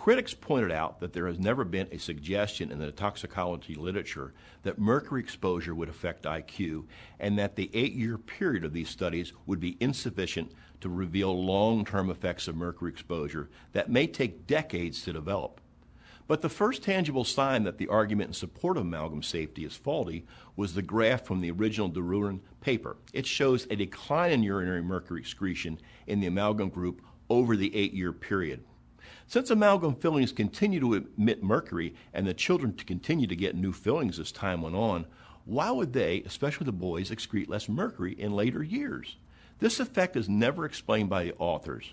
critics pointed out that there has never been a suggestion in the toxicology literature that mercury exposure would affect IQ, and that the 8-year period of these studies would be insufficient to reveal long-term effects of mercury exposure that may take decades to develop. But the first tangible sign that the argument in support of amalgam safety is faulty was the graph from the original DeRuren paper. It shows a decline in urinary mercury excretion in the amalgam group over the 8-year period. Since amalgam fillings continue to emit mercury and the children continue to get new fillings as time went on, why would they, especially the boys, excrete less mercury in later years? This effect is never explained by the authors,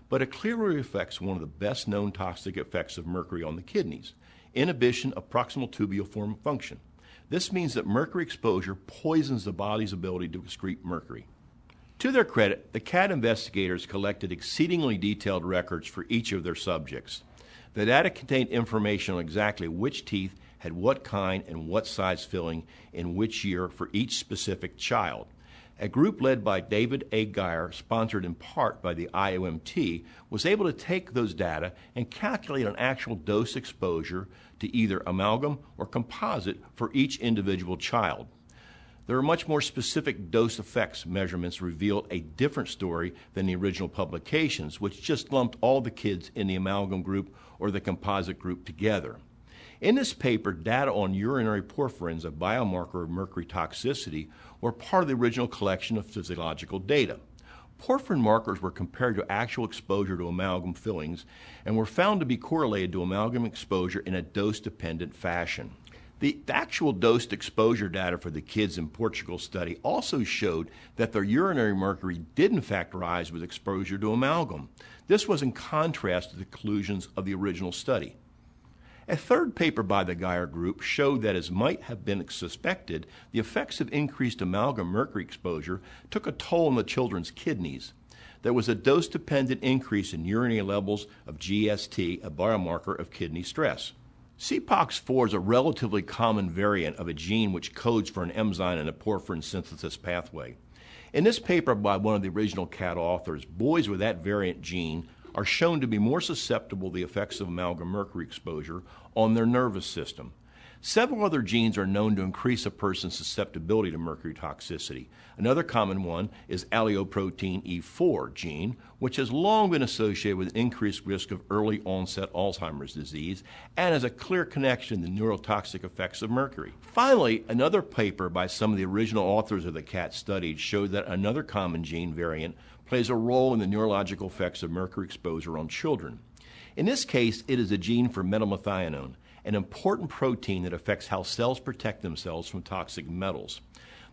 but it clearly reflects one of the best known toxic effects of mercury on the kidneys, inhibition of proximal tubuliform function. This means that mercury exposure poisons the body's ability to excrete mercury. To their credit, the CAT investigators collected exceedingly detailed records for each of their subjects. The data contained information on exactly which teeth had what kind and what size filling in which year for each specific child. A group led by David A. Geyer, sponsored in part by the IAOMT, was able to take those data and calculate an actual dose exposure to either amalgam or composite for each individual child. There are much more specific dose effects measurements revealed a different story than the original publications, which just lumped all the kids in the amalgam group or the composite group together. In this paper, data on urinary porphyrins, a biomarker of mercury toxicity, were part of the original collection of physiological data. Porphyrin markers were compared to actual exposure to amalgam fillings and were found to be correlated to amalgam exposure in a dose-dependent fashion. The actual dosed exposure data for the kids in Portugal's study also showed that their urinary mercury did in fact rise with exposure to amalgam. This was in contrast to the conclusions of the original study. A third paper by the Geyer group showed that, as might have been suspected, the effects of increased amalgam mercury exposure took a toll on the children's kidneys. There was a dose-dependent increase in urinary levels of GST, a biomarker of kidney stress. CPOX4 is a relatively common variant of a gene which codes for an enzyme in a porphyrin synthesis pathway. In this paper by one of the original CAT authors, boys with that variant gene are shown to be more susceptible to the effects of amalgam mercury exposure on their nervous system. Several other genes are known to increase a person's susceptibility to mercury toxicity. Another common one is alloprotein E4 gene, which has long been associated with an increased risk of early onset Alzheimer's disease and has a clear connection to the neurotoxic effects of mercury. Finally, another paper by some of the original authors of the CAT study showed that another common gene variant plays a role in the neurological effects of mercury exposure on children. In this case, it is a gene for metalmethionine, an important protein that affects how cells protect themselves from toxic metals.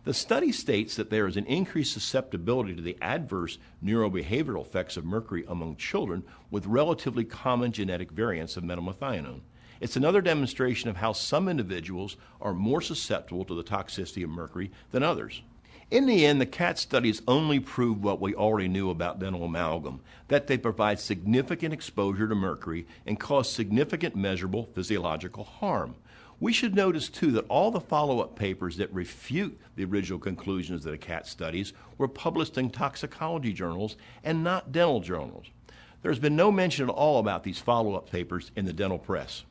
The study states that there is an increased susceptibility to the adverse neurobehavioral effects of mercury among children with relatively common genetic variants of metalmethionine. It's another demonstration of how some individuals are more susceptible to the toxicity of mercury than others. In the end, the CAT studies only proved what we already knew about dental amalgam, that they provide significant exposure to mercury and cause significant measurable physiological harm. We should notice, too, that all the follow-up papers that refute the original conclusions of the CAT studies were published in toxicology journals and not dental journals. There's been no mention at all about these follow-up papers in the dental press.